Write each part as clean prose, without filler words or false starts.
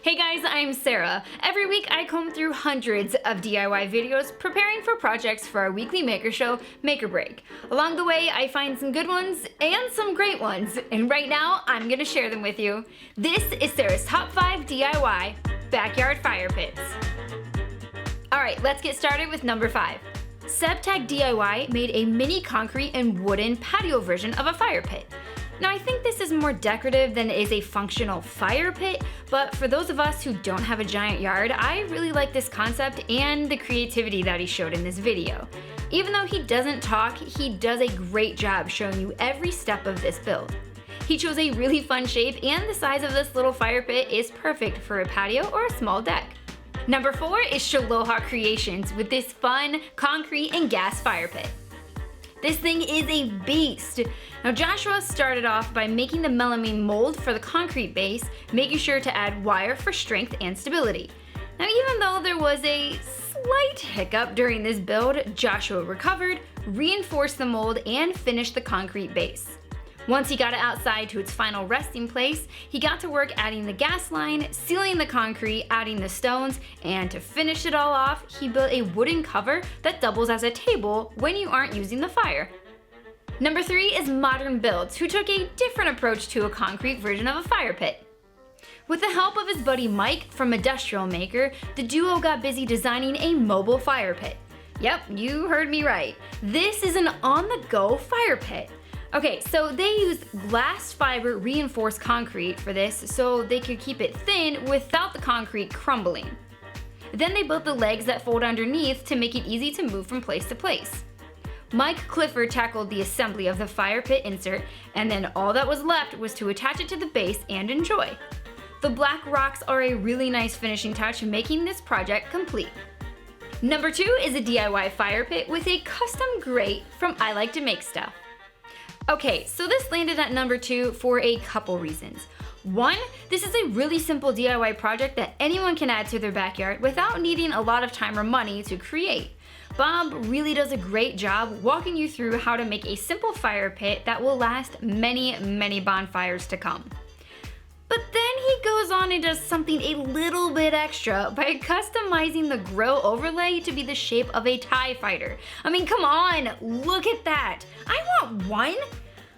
Hey guys, I'm Sarah. Every week I comb through hundreds of DIY videos preparing for projects for our weekly maker show, Make or Break. Along the way, I find some good ones and some great ones, and right now I'm gonna share them with you. This is Sarah's Top 5 DIY Backyard Fire Pits. Alright, let's get started with number 5. Sebtag DIY made a mini concrete and wooden patio version of a fire pit. Now I think this is more decorative than it is a functional fire pit, but for those of us who don't have a giant yard, I really like this concept and the creativity that he showed in this video. Even though he doesn't talk, he does a great job showing you every step of this build. He chose a really fun shape, and the size of this little fire pit is perfect for a patio or a small deck. Number 4 is Shaloha Creations with this fun concrete and gas fire pit. This thing is a beast. Now Joshua started off by making the melamine mold for the concrete base, making sure to add wire for strength and stability. Now even though there was a slight hiccup during this build, Joshua recovered, reinforced the mold, and finished the concrete base. Once he got it outside to its final resting place, he got to work adding the gas line, sealing the concrete, adding the stones, and to finish it all off, he built a wooden cover that doubles as a table when you aren't using the fire. Number 3 is Modern Builds, who took a different approach to a concrete version of a fire pit. With the help of his buddy Mike from Industrial Maker, the duo got busy designing a mobile fire pit. Yep, you heard me right. This is an on-the-go fire pit. Okay, so they used glass fiber reinforced concrete for this so they could keep it thin without the concrete crumbling. Then they built the legs that fold underneath to make it easy to move from place to place. Mike Clifford tackled the assembly of the fire pit insert, and then all that was left was to attach it to the base and enjoy. The black rocks are a really nice finishing touch, making this project complete. Number 2 is a DIY fire pit with a custom grate from I Like to Make Stuff. Okay, so this landed at number 2 for a couple reasons. One, this is a really simple DIY project that anyone can add to their backyard without needing a lot of time or money to create. Bob really does a great job walking you through how to make a simple fire pit that will last many bonfires to come. But then he goes on and does something a little bit extra by customizing the grill overlay to be the shape of a TIE fighter. I mean, come on, look at that. I want one.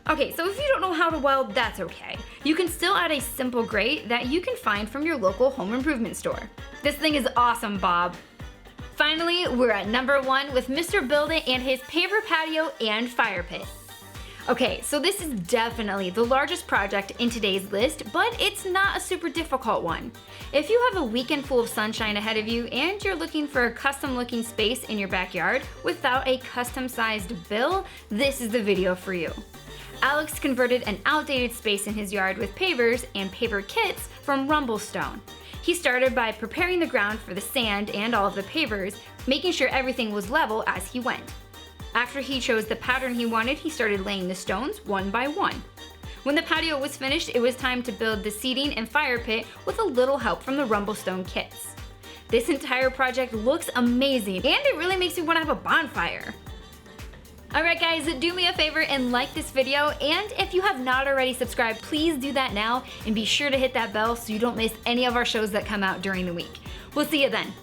Okay, so if you don't know how to weld, that's okay. You can still add a simple grate that you can find from your local home improvement store. This thing is awesome, Bob. Finally, we're at number 1 with Mr. Build It and his paver patio and fire pit. Okay, so this is definitely the largest project in today's list, but it's not a super difficult one. If you have a weekend full of sunshine ahead of you and you're looking for a custom looking space in your backyard without a custom sized bill, this is the video for you. Alex converted an outdated space in his yard with pavers and paver kits from Rumblestone. He started by preparing the ground for the sand and all of the pavers, making sure everything was level as he went. After he chose the pattern he wanted, he started laying the stones one by one. When the patio was finished, it was time to build the seating and fire pit with a little help from the Rumblestone kits. This entire project looks amazing, and it really makes you want to have a bonfire. Alright guys, do me a favor and like this video, and if you have not already subscribed, please do that now, and be sure to hit that bell so you don't miss any of our shows that come out during the week. We'll see you then.